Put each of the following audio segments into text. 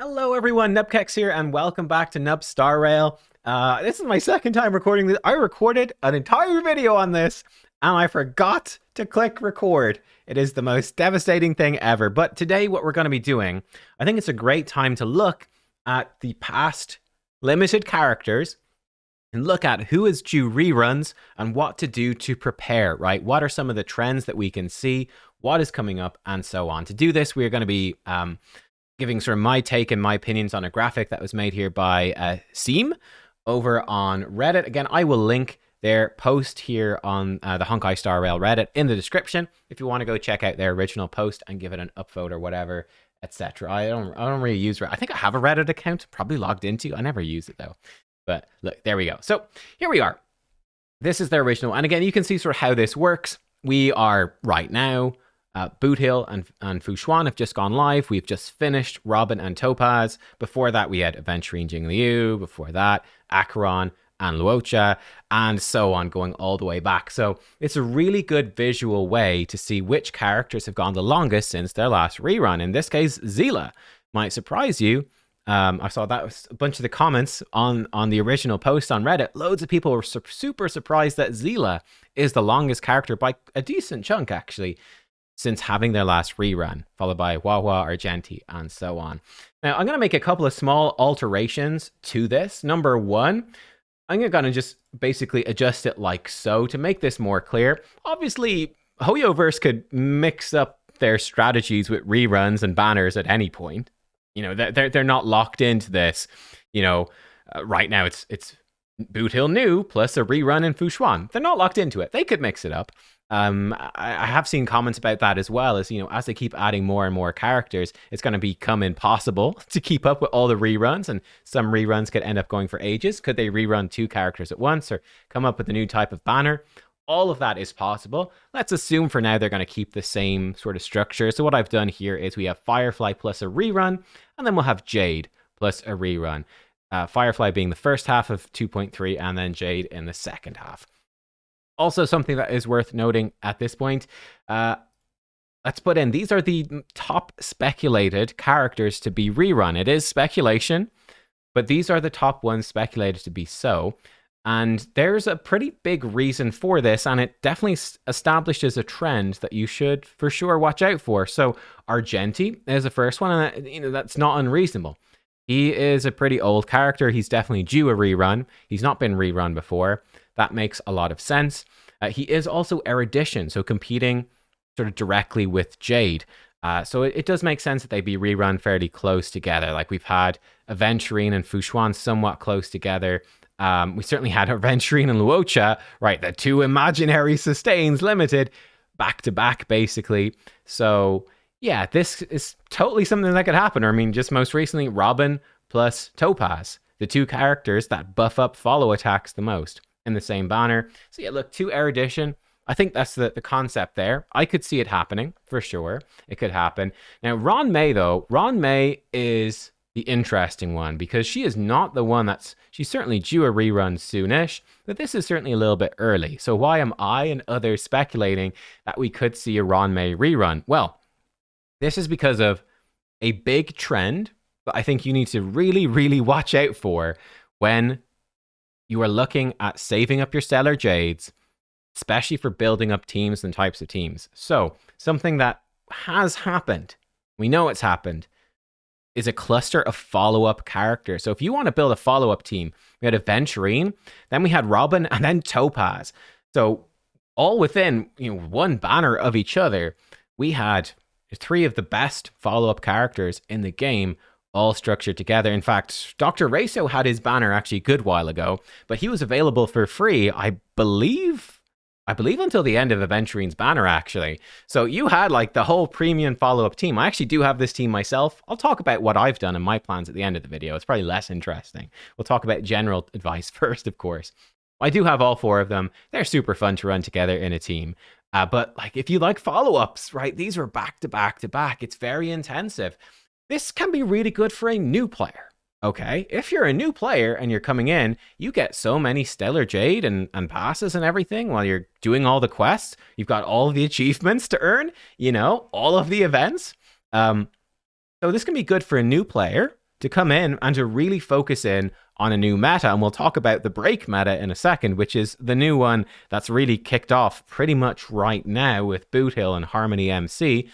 Hello everyone, nubkeks here, and welcome back to Nub Star Rail. This is my second time recording this. I recorded an entire video on this, and I forgot to click record. It is the most devastating thing ever. But today, what we're going to be doing, I think it's a great time to look at the past limited characters and look at who is due reruns and what to do to prepare, right? What are some of the trends that we can see? What is coming up, and so on. To do this, we are going to be giving sort of my take and my opinions on a graphic that was made here by Seam over on Reddit. Again, I will link their post here on the Honkai Star Rail Reddit in the description if you want to go check out their original post and give it an upvote or whatever, etc. I don't really use Reddit. I think I have a Reddit account, probably logged into. I never use it though. But look, there we go. So here we are. This is their original. And again, you can see sort of how this works. We are right now Boot Hill and Fu Xuan have just gone live. We've just finished Robin and Topaz. Before that, we had Aventurine Jingliu. Before that, Acheron and Luocha, and so on, going all the way back. So it's a really good visual way to see which characters have gone the longest since their last rerun. In this case, Zila might surprise you. I saw that was a bunch of the comments on the original post on Reddit. Loads of people were super surprised that Zila is the longest character by a decent chunk, actually, since having their last rerun, followed by Wawa, Argenti, and so on. Now, I'm going to make a couple of small alterations to this. Number one, I'm going to just basically adjust it like so to make this more clear. Obviously, Hoyoverse could mix up their strategies with reruns and banners at any point. You know, they're not locked into this. You know, right now it's Boot Hill new plus a rerun in Fu Xuan. They're not locked into it. They could mix it up. I have seen comments about that as well, as, you know, as they keep adding more and more characters, it's going to become impossible to keep up with all the reruns, and some reruns could end up going for ages. Could they rerun 2 characters at once or come up with a new type of banner? All of that is possible. Let's assume for now they're going to keep the same sort of structure. So what I've done here is we have Firefly plus a rerun, and then we'll have Jade plus a rerun. Firefly being the first half of 2.3, and then Jade in the second half. Also, something that is worth noting at this point, let's put in, these are the top speculated characters to be rerun. It is speculation, but these are the top ones speculated to be so. And there's a pretty big reason for this, and it definitely establishes a trend that you should for sure watch out for. So Argenti is the first one, and you know, that's not unreasonable. He is a pretty old character. He's definitely due a rerun. He's not been rerun before. That makes a lot of sense. He is also erudition, so competing sort of directly with Jade. So it does make sense that they be rerun fairly close together. Like we've had Aventurine and Fu Xuan somewhat close together. We certainly had Aventurine and Luocha, right? The 2 imaginary sustains limited back to back, basically. So yeah, this is totally something that could happen. Or I mean, just most recently, Robin plus Topaz, the 2 characters that buff up follow attacks the most in the same banner. So yeah, look, 2 erudition. I think that's the concept there. I could see it happening for sure. It could happen. Now, Ron May, though, Ron May is the interesting one because she is not the one she's certainly due a rerun soonish, but this is certainly a little bit early. So why am I and others speculating that we could see a Ron May rerun? Well, this is because of a big trend that I think you need to really watch out for when you are looking at saving up your Stellar Jades, especially for building up teams and types of teams. So something that has happened, we know it's happened, is a cluster of follow-up characters. So if you want to build a follow-up team, we had Aventurine, then we had Robin, and then Topaz. So all within, you know, one banner of each other, we had 3 of the best follow-up characters in the game, all structured together. In fact, Dr. Raso had his banner actually a good while ago, but he was available for free, I believe until the end of Aventurine's banner, actually. So you had like the whole premium follow-up team. I actually do have this team myself. I'll talk about what I've done and my plans at the end of the video. It's probably less interesting. We'll talk about general advice first, of course. I do have all 4 of them. They're super fun to run together in a team. But like, if you like follow-ups, right, these are back to back to back. It's very intensive. This can be really good for a new player. Okay, if you're a new player and you're coming in, you get so many Stellar Jade and passes and everything while you're doing all the quests. You've got all the achievements to earn, you know, all of the events. So this can be good for a new player to come in and to really focus in on a new meta. And we'll talk about the break meta in a second, which is the new one that's really kicked off pretty much right now with Boot Hill and Harmony MC.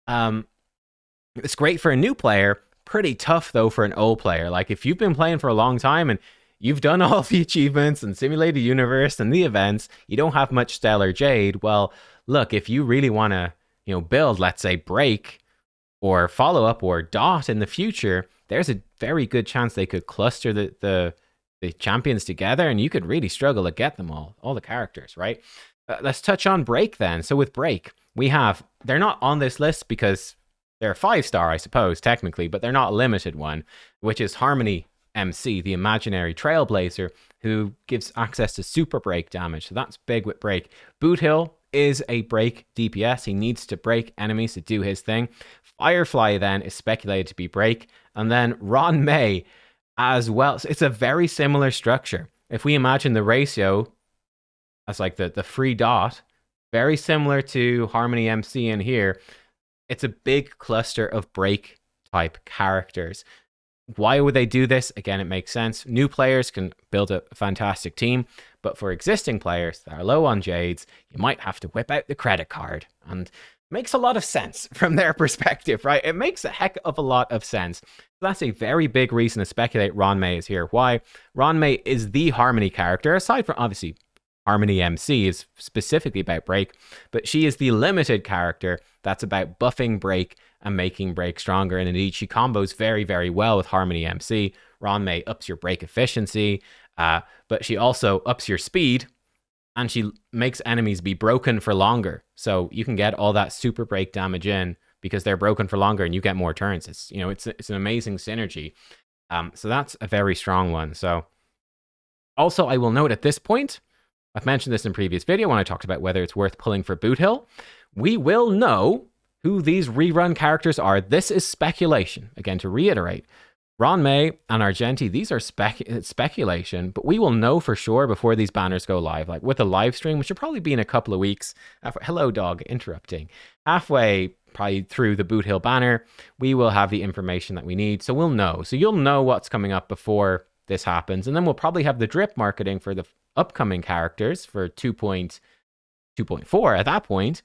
It's great for a new player, pretty tough though for an old player. Like if you've been playing for a long time and you've done all the achievements and simulated universe and the events, you don't have much Stellar Jade. Well, look, if you really want to, build, let's say, Break or Follow Up or DoT in the future, there's a very good chance they could cluster the champions together, and you could really struggle to get them all the characters, right? Let's touch on Break then. So with Break, they're not on this list because they're a 5-star, I suppose, technically, but they're not a limited one, which is Harmony MC, the imaginary trailblazer, who gives access to super break damage. So that's big with Break. Boot Hill is a break DPS. He needs to break enemies to do his thing. Firefly then is speculated to be break. And then Ron May as well. So it's a very similar structure. If we imagine the ratio as like the free DoT, very similar to Harmony MC in here, it's a big cluster of break type characters. Why would they do this? Again, it makes sense. New players can build a fantastic team, but for existing players that are low on Jades, you might have to whip out the credit card. And it makes a lot of sense from their perspective, right? It makes a heck of a lot of sense. That's a very big reason to speculate Ron May is here. Why? Ron May is the Harmony character, aside from obviously Harmony MC is specifically about Break, but she is the limited character that's about buffing Break and making Break stronger. And indeed, she combos very, very well with Harmony MC. Ron May ups your Break efficiency, but she also ups your speed, and she makes enemies be broken for longer. So you can get all that super break damage in because they're broken for longer and you get more turns. It's an amazing synergy. So that's a very strong one. So also, I will note at this point, I've mentioned this in previous video when I talked about whether it's worth pulling for Boot Hill. We will know who these rerun characters are. This is speculation. Again, to reiterate, Ron May and Argenti, these are speculation, but we will know for sure before these banners go live, like with a live stream, which will probably be in a couple of weeks. Hello, dog, interrupting. Halfway probably through the Boot Hill banner, we will have the information that we need. So we'll know. So you'll know what's coming up before this happens. And then we'll probably have the drip marketing for the upcoming characters for 2.4 at that point.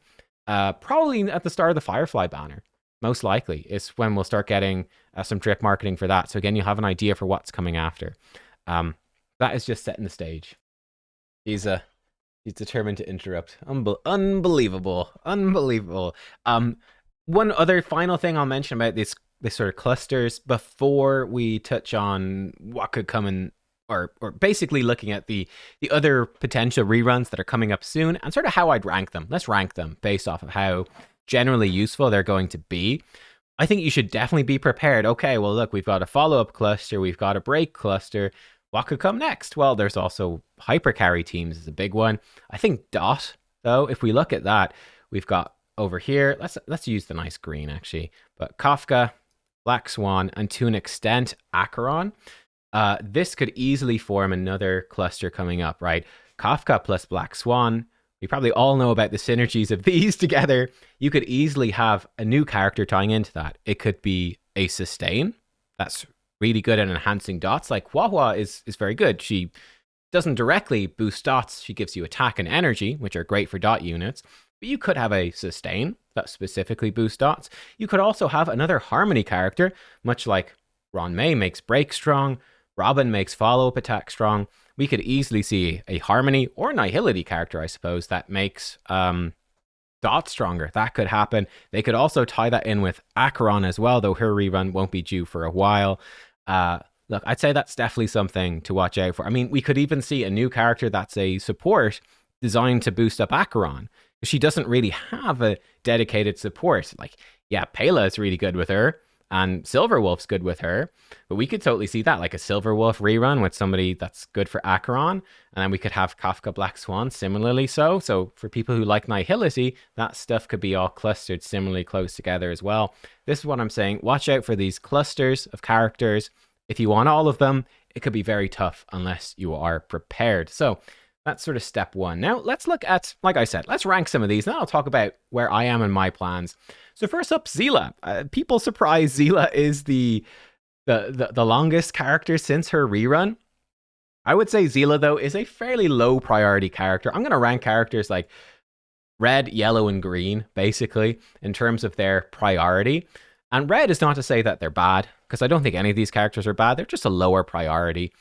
Probably at the start of the Firefly banner. Most likely is when we'll start getting some drip marketing for that. So again, you'll have an idea for what's coming after. That is just setting the stage. He's determined to interrupt. Unbelievable. One other final thing I'll mention about this sort of clusters before we touch on what could come in, or basically looking at the other potential reruns that are coming up soon and sort of how I'd rank them. Let's rank them based off of how generally useful they're going to be. I think you should definitely be prepared. Okay, well, look, we've got a follow-up cluster, we've got a break cluster. What could come next? Well, there's also hypercarry teams is a big one. I think DoT, though, if we look at that, we've got over here, let's use the nice green actually, but Kafka, Black Swan, and to an extent Acheron. This could easily form another cluster coming up, right? Kafka plus Black Swan. We probably all know about the synergies of these together. You could easily have a new character tying into that. It could be a sustain. That's really good at enhancing dots. Like Wawa is very good. She doesn't directly boost dots. She gives you attack and energy, which are great for dot units. But you could have a sustain that specifically boosts dots. You could also have another Harmony character, much like Ron May makes break strong, Robin makes follow-up attack strong. We could easily see a Harmony or Nihility character, I suppose, that makes DoT stronger. That could happen. They could also tie that in with Acheron as well, though her rerun won't be due for a while. Look, I'd say that's definitely something to watch out for. I mean, we could even see a new character that's a support designed to boost up Acheron. She doesn't really have a dedicated support. Like, yeah, Pela is really good with her, and Silverwolf's good with her, but we could totally see that, like a Silverwolf rerun with somebody that's good for Acheron, and then we could have Kafka Black Swan similarly so. So for people who like Nihility, that stuff could be all clustered similarly close together as well. This is what I'm saying. Watch out for these clusters of characters. If you want all of them, it could be very tough unless you are prepared. So that's sort of step one. Now let's look at, like I said, let's rank some of these. Now I'll talk about where I am in my plans. So first up, Zila. People surprised Zila is the the longest character since her rerun. I would say Zila, though, is a fairly low priority character. I'm going to rank characters like red, yellow, and green, basically, in terms of their priority. And red is not to say that they're bad, because I don't think any of these characters are bad. They're just a lower priority.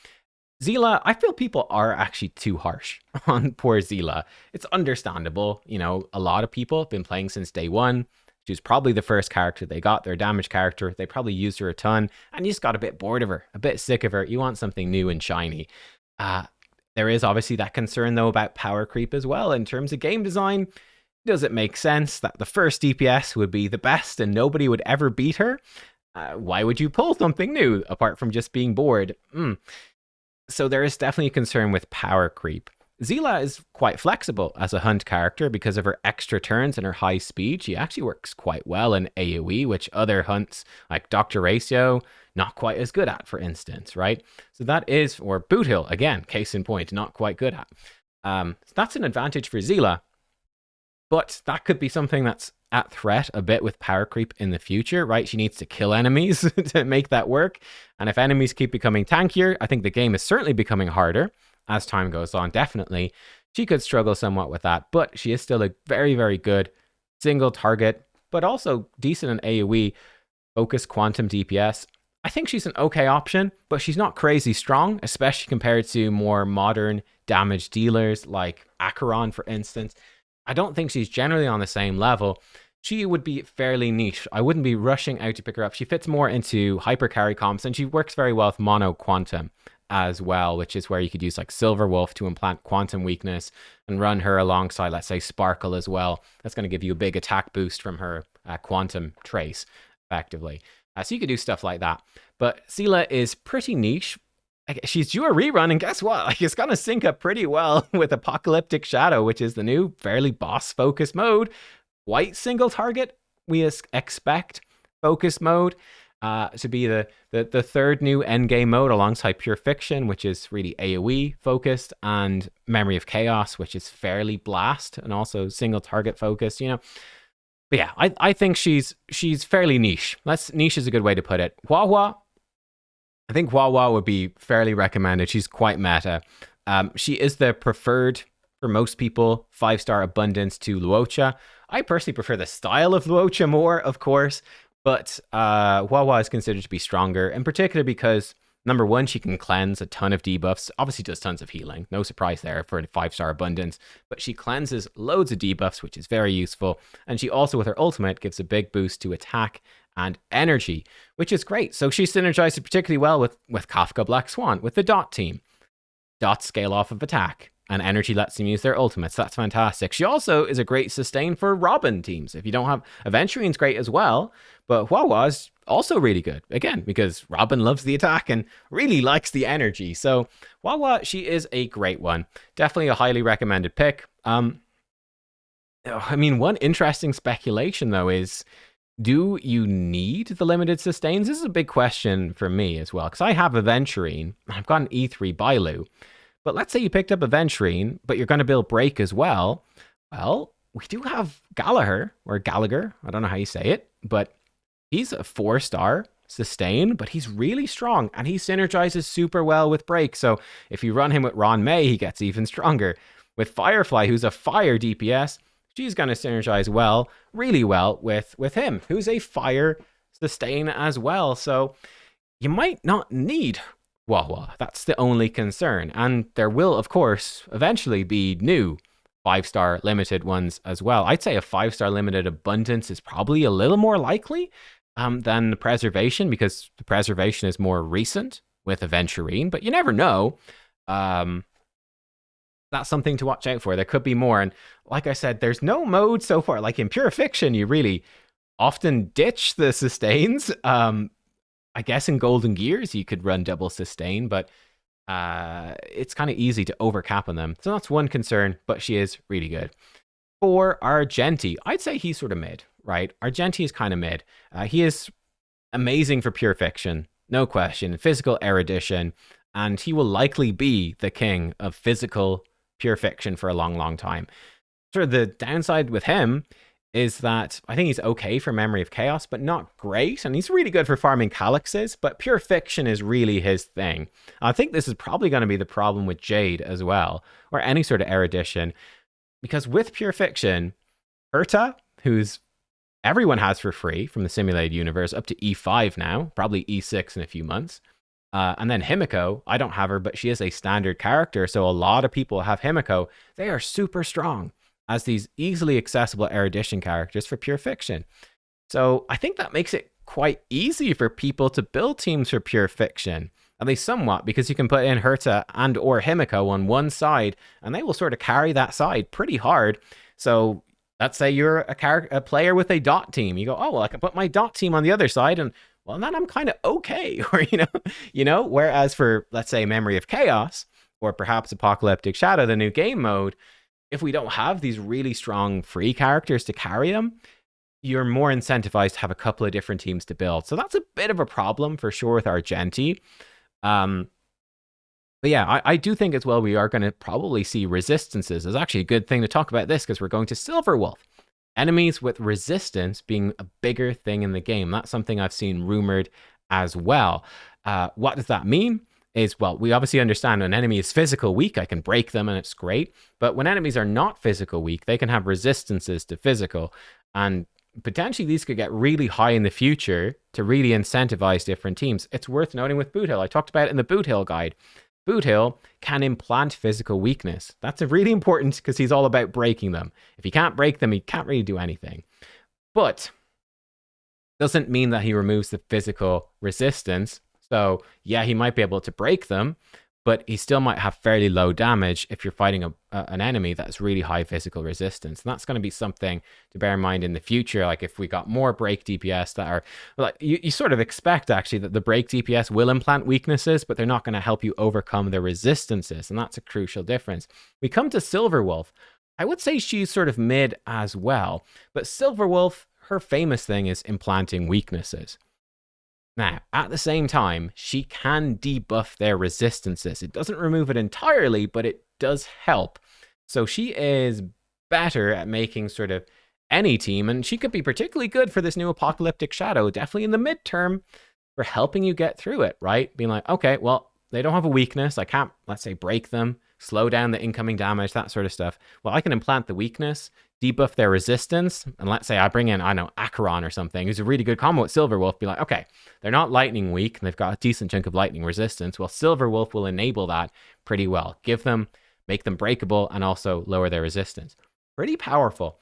Zila, I feel people are actually too harsh on poor Zila. It's understandable. You know, a lot of people have been playing since day one. She's probably the first character they got, their damage character. They probably used her a ton, and you just got a bit bored of her, a bit sick of her. You want something new and shiny. Uh, there is obviously that concern, though, about power creep as well. In terms of game design, does it make sense that the first DPS would be the best and nobody would ever beat her? Why would you pull something new apart from just being bored? So there is definitely a concern with power creep. Zila is quite flexible as a hunt character because of her extra turns and her high speed. She actually works quite well in AoE, which other hunts like Dr. Ratio not quite as good at, for instance, right? So that is, or Boot Hill, again, case in point, not quite good at. So that's an advantage for Zila, but that could be something that's at threat a bit with power creep in the future, right? She needs to kill enemies to make that work. And if enemies keep becoming tankier, I think the game is certainly becoming harder as time goes on, definitely. She could struggle somewhat with that, but she is still a very, very good single target, but also decent in AoE, focus quantum DPS. I think she's an okay option, but she's not crazy strong, especially compared to more modern damage dealers like Acheron, for instance. I don't think she's generally on the same level. She would be fairly niche. I wouldn't be rushing out to pick her up. She fits more into hyper carry comps, and she works very well with mono quantum as well, which is where you could use like Silver Wolf to implant quantum weakness and run her alongside, let's say, Sparkle as well. That's going to give you a big attack boost from her quantum trace, effectively. So you could do stuff like that. But Zila is pretty niche. She's due a rerun, and guess what? Like, it's gonna sync up pretty well with Apocalyptic Shadow, which is the new fairly boss-focused mode. White single target, we expect focus mode to be the third new endgame mode alongside Pure Fiction, which is really AoE focused, and Memory of Chaos, which is fairly blast and also single target focused, you know. But yeah, I think she's fairly niche. Niche is a good way to put it. Wawa, I think Wawa would be fairly recommended. She's quite meta. She is the preferred, for most people, 5-star abundance to Luocha. I personally prefer the style of Luocha more, of course, but Wawa is considered to be stronger, in particular because, number one, she can cleanse a ton of debuffs. Obviously does tons of healing. No surprise there for a 5-star abundance. But she cleanses loads of debuffs, which is very useful. And she also, with her ultimate, gives a big boost to attack and energy, which is great. So she synergizes particularly well with Kafka Black Swan, with the DoT team. DoT scale off of attack, and energy lets them use their ultimates. That's fantastic. She also is a great sustain for Robin teams. If you don't have... Aventurine's great as well, but Wawa's also really good. Again, because Robin loves the attack and really likes the energy. So Wawa, she is a great one. Definitely a highly recommended pick. I mean, one interesting speculation, though, is... do you need the limited sustains? This is a big question for me as well, because I have Aventurine, I've got an E3 Bailu, but let's say you picked up Aventurine, but you're going to build Break as well. Well, we do have Gallagher, or Gallagher, I don't know how you say it, but he's a 4-star sustain, but he's really strong, and he synergizes super well with Break, so if you run him with Ron May, he gets even stronger. With Firefly, who's a fire DPS, she's going to synergize well, really well, with him, who's a fire sustain as well. So you might not need Wawa. That's the only concern. And there will, of course, eventually be new 5-star limited ones as well. I'd say a 5-star limited abundance is probably a little more likely than the preservation, because the preservation is more recent with Aventurine, but you never know. That's something to watch out for. There could be more. And like I said, there's no mode so far. Like in Pure Fiction, you really often ditch the sustains. I guess in Golden Gears, you could run double sustain, but it's kind of easy to overcap on them. So that's one concern, but she is really good. For Argenti, I'd say he's sort of mid, right? Argenti is kind of mid. He is amazing for Pure Fiction, no question. Physical erudition, and he will likely be the king of physical Pure Fiction for a long, long time. Sort of the downside with him is that I think he's okay for Memory of Chaos, but not great. And he's really good for farming calyxes, but Pure Fiction is really his thing. I think this is probably going to be the problem with Jade as well, or any sort of erudition, because with Pure Fiction, Urta, who's everyone has for free from the simulated universe, up to E5 now, probably E6 in a few months. And then Himiko, I don't have her, but she is a standard character, so a lot of people have Himiko. They are super strong as these easily accessible erudition characters for Pure Fiction. So I think that makes it quite easy for people to build teams for Pure Fiction, at least somewhat, because you can put in Herta and or Himiko on one side, and they will sort of carry that side pretty hard. So let's say you're a player with a DoT team. You go, oh, well, I can put my DoT team on the other side, and well, then I'm kind of okay. Or, whereas for, let's say, Memory of Chaos, or perhaps Apocalyptic Shadow, the new game mode, if we don't have these really strong free characters to carry them, you're more incentivized to have a couple of different teams to build. So that's a bit of a problem for sure with Argenti. But yeah, I do think as well we are going to probably see resistances. It's actually a good thing to talk about this because we're going to Silverwolf. Enemies with resistance being a bigger thing in the game. That's something I've seen rumored as well. What does that mean? Is, well, we obviously understand when an enemy is physical weak, I can break them and it's great. But when enemies are not physical weak, they can have resistances to physical. And potentially these could get really high in the future to really incentivize different teams. It's worth noting with Boot Hill. I talked about it in the Boot Hill guide. Boot Hill can implant physical weakness. That's really important because he's all about breaking them. If he can't break them, he can't really do anything. But doesn't mean that he removes the physical resistance. So yeah, he might be able to break them, but he still might have fairly low damage if you're fighting an enemy that's really high physical resistance. And that's going to be something to bear in mind in the future. Like if we got more break DPS that are, like you sort of expect actually that the break DPS will implant weaknesses, but they're not going to help you overcome the resistances. And that's a crucial difference. We come to Silverwolf. I would say she's sort of mid as well, but Silverwolf, her famous thing is implanting weaknesses. Now, at the same time, she can debuff their resistances. It doesn't remove it entirely, but it does help. So she is better at making sort of any team, and she could be particularly good for this new Apocalyptic Shadow, definitely in the midterm, for helping you get through it, right? Being like, okay, well, they don't have a weakness. I can't, let's say, break them, slow down the incoming damage, that sort of stuff. Well, I can implant the weakness, debuff their resistance, and let's say I bring in, I don't know, Acheron or something, who's a really good combo with Silverwolf, be like, okay, they're not lightning weak, and they've got a decent chunk of lightning resistance. Well, Silverwolf will enable that pretty well. Make them breakable, and also lower their resistance. Pretty powerful.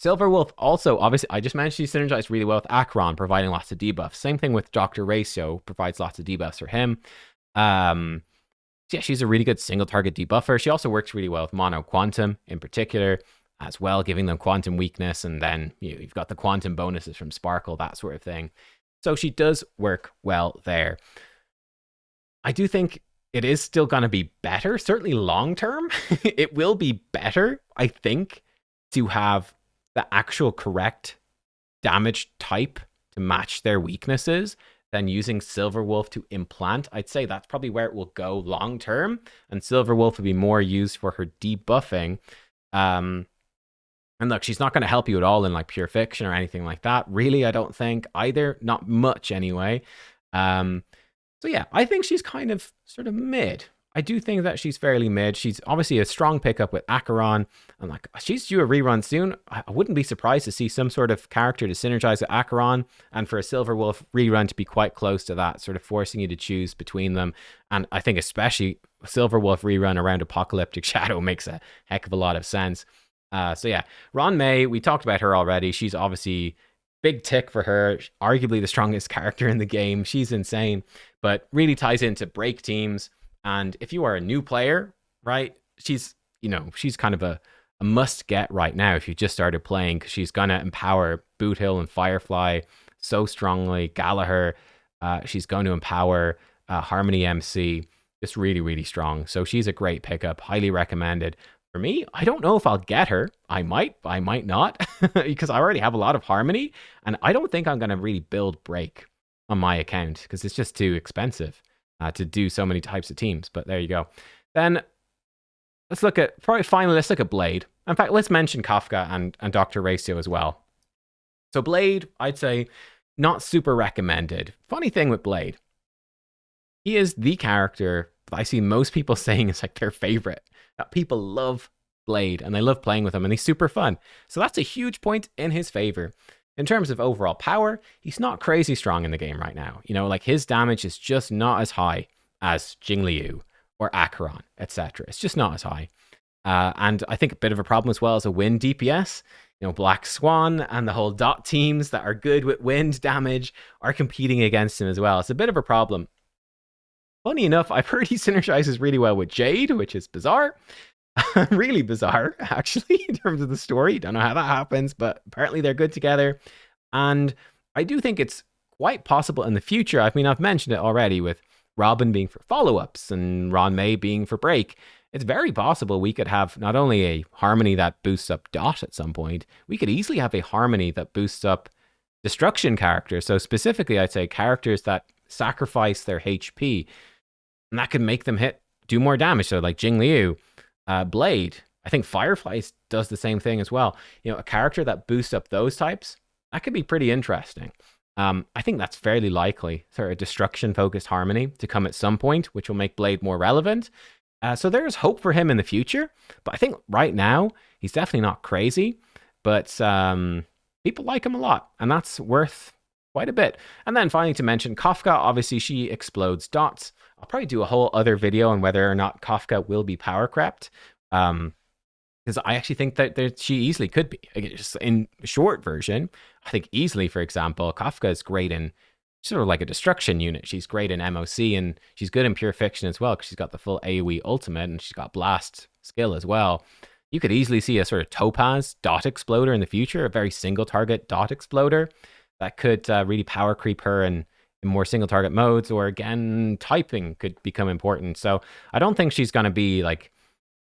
Silverwolf also, obviously, I just mentioned she synergized really well with Acheron, providing lots of debuffs. Same thing with Dr. Ratio, provides lots of debuffs for him. Yeah, she's a really good single target debuffer. She also works really well with Mono Quantum in particular as well, giving them quantum weakness, and then you've got the quantum bonuses from Sparkle, that sort of thing. So she does work well there. I do think it is still going to be better, certainly long term. It will be better, I think, to have the actual correct damage type to match their weaknesses than using Silverwolf to implant. I'd say that's probably where it will go long term, and Silverwolf will be more used for her debuffing. And look, she's not going to help you at all in like Pure Fiction or anything like that. Really, I don't think either. Not much anyway. So yeah, I think she's kind of sort of mid. I do think that she's fairly mid. She's obviously a strong pickup with Acheron. And like, she's due a rerun soon. I wouldn't be surprised to see some sort of character to synergize with Acheron, and for a Silverwolf rerun to be quite close to that, sort of forcing you to choose between them. And I think especially Silverwolf rerun around Apocalyptic Shadow makes a heck of a lot of sense. So yeah, Ron May, we talked about her already. She's obviously big tick for her, arguably the strongest character in the game. She's insane, but really ties into break teams. And if you are a new player, right, she's kind of a must get right now if you just started playing, because she's going to empower Boot Hill and Firefly so strongly. Gallagher, she's going to empower Harmony MC, just really, really strong. So she's a great pickup, highly recommended. For me, I don't know if I'll get her. I might not, because I already have a lot of Harmony, and I don't think I'm going to really build Break on my account, because it's just too expensive to do so many types of teams. But there you go. Then let's look at Blade. In fact, let's mention Kafka and Dr. Ratio as well. So Blade, I'd say, not super recommended. Funny thing with Blade, he is the character that I see most people saying is like their favorite. People love Blade and they love playing with him, and he's super fun. So that's a huge point in his favor. In terms of overall power, he's not crazy strong in the game right now. You know, like his damage is just not as high as Jingliu or Acheron, etc. It's just not as high. And I think a bit of a problem as well as a wind DPS. You know, Black Swan and the whole DoT teams that are good with wind damage are competing against him as well. It's a bit of a problem. Funny enough, I've heard he synergizes really well with Jade, which is bizarre. Really bizarre, actually, in terms of the story. Don't know how that happens, but apparently they're good together. And I do think it's quite possible in the future. I mean, I've mentioned it already with Robin being for follow-ups and Ron May being for break. It's very possible we could have not only a harmony that boosts up DoT at some point, we could easily have a harmony that boosts up destruction characters. So specifically, I'd say characters that sacrifice their HP, and that could make them do more damage. So like Jingliu, Blade, I think Firefly does the same thing as well. You know, a character that boosts up those types, that could be pretty interesting. I think that's fairly likely, sort of destruction-focused harmony to come at some point, which will make Blade more relevant. So there's hope for him in the future, but I think right now he's definitely not crazy, but people like him a lot, and that's worth quite a bit. And then finally to mention Kafka, obviously she explodes dots. I'll probably do a whole other video on whether or not Kafka will be power crept, because I actually think that she easily could be. Again, just in short version, I think easily, for example, Kafka is great in sort of like a destruction unit. She's great in MOC, and she's good in pure fiction as well, because she's got the full AoE ultimate, and she's got blast skill as well. You could easily see a sort of Topaz DoT exploder in the future, a very single target DoT exploder that could really power creep her in more single target modes, or again, typing could become important. So I don't think she's going to be like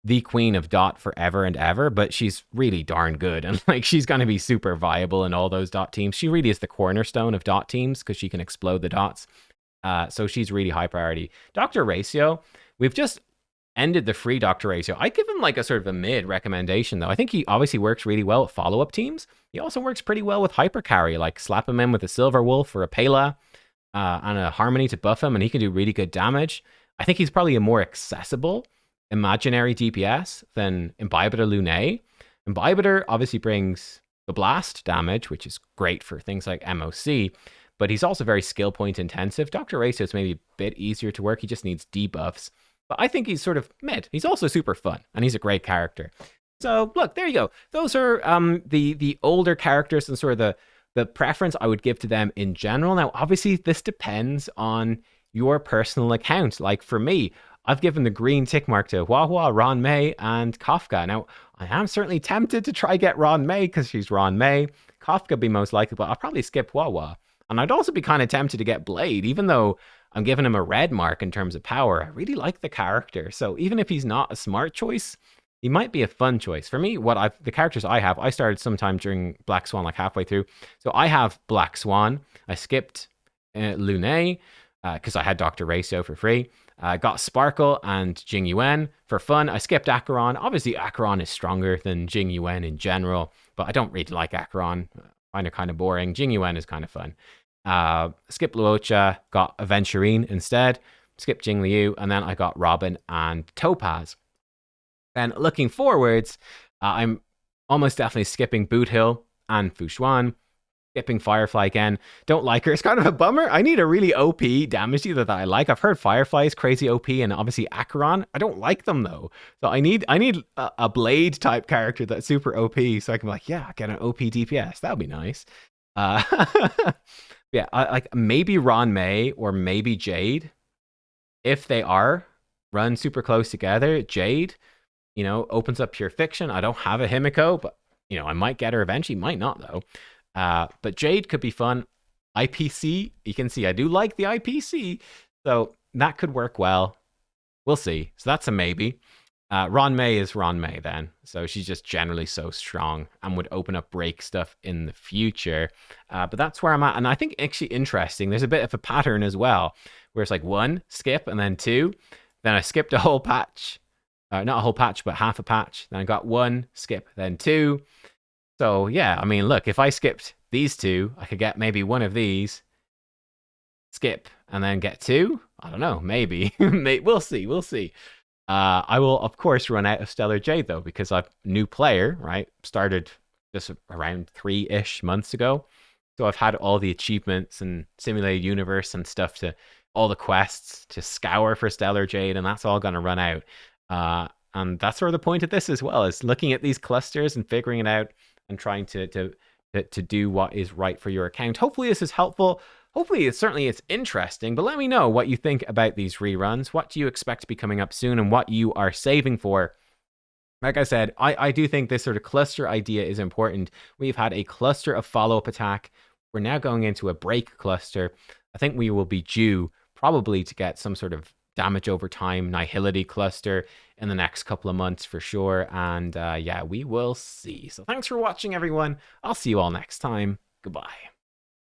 the queen of DoT forever and ever, but she's really darn good. And like, she's going to be super viable in all those DoT teams. She really is the cornerstone of DoT teams because she can explode the dots. So she's really high priority. Dr. Ratio, we've just ended the free Dr. Ratio. I give him like a sort of a mid recommendation though. I think he obviously works really well with follow-up teams. He also works pretty well with hyper carry, like slap him in with a Silver Wolf or a Pela and a Harmony to buff him, and he can do really good damage. I think he's probably a more accessible imaginary DPS than Imbibitor Lune. Imbibitor obviously brings the blast damage, which is great for things like MOC, but he's also very skill point intensive. Dr. Ratio is maybe a bit easier to work. He just needs debuffs, but I think he's sort of mid. He's also super fun, and he's a great character. So look, there you go. Those are the older characters and sort of the preference I would give to them in general. Now, obviously, this depends on your personal account. Like for me, I've given the green tick mark to Huahua, Ron May, and Kafka. Now, I am certainly tempted to try get Ron May because she's Ron May. Kafka be most likely, but I'll probably skip Huahua. And I'd also be kind of tempted to get Blade, even though I'm giving him a red mark in terms of power. I really like the character. So even if he's not a smart choice, he might be a fun choice. For me, the characters I have, I started sometime during Black Swan, like halfway through. So I have Black Swan. I skipped Lune because I had Dr. Ratio for free. I got Sparkle and Jing Yuan for fun. I skipped Acheron. Obviously, Acheron is stronger than Jing Yuan in general, but I don't really like Acheron. I find it kind of boring. Jing Yuan is kind of fun. Skipped Luocha, got Aventurine instead. Skipped Jing Liu, and then I got Robin and Topaz. Then looking forwards, I'm almost definitely skipping Boot Hill and Fushuan. Skipping Firefly again. Don't like her. It's kind of a bummer. I need a really OP damage dealer that I like. I've heard Firefly is crazy OP, and obviously Acheron. I don't like them though. So I need a Blade type character that's super OP, so I can be like, yeah, get an OP DPS. That would be nice. Yeah, I like maybe Ron May or maybe Jade. If they are run super close together, Jade, opens up pure fiction. I don't have a Himiko, but I might get her eventually. Might not though. But Jade could be fun. IPC, you can see I do like the IPC, so that could work well. We'll see. So that's a maybe. Ron May is Ron May then. So she's just generally so strong and would open up break stuff in the future. But that's where I'm at. And I think actually interesting, there's a bit of a pattern as well, where it's like 1, skip, and then 2. Then I skipped a whole patch. not a whole patch, but half a patch. Then I got 1, skip, then 2. So yeah, I mean, look, if I skipped these 2, I could get maybe 1 of these, skip, and then get 2. I don't know, maybe. We'll see, we'll see. I will, of course, run out of Stellar Jade, though, because I'm a new player, right? Started just around 3-ish months ago. So I've had all the achievements and simulated universe and stuff to all the quests to scour for Stellar Jade, and that's all going to run out. And that's sort of the point of this as well, is looking at these clusters and figuring it out and trying to do what is right for your account. Hopefully this is helpful. Hopefully it's interesting, but let me know what you think about these reruns. What do you expect to be coming up soon and what you are saving for? Like I said, I do think this sort of cluster idea is important. We've had a cluster of follow-up attack. We're now going into a break cluster. I think we will be due probably to get some sort of damage over time nihility cluster in the next couple of months for sure. And yeah, we will see. So thanks for watching, everyone. I'll see you all next time. Goodbye.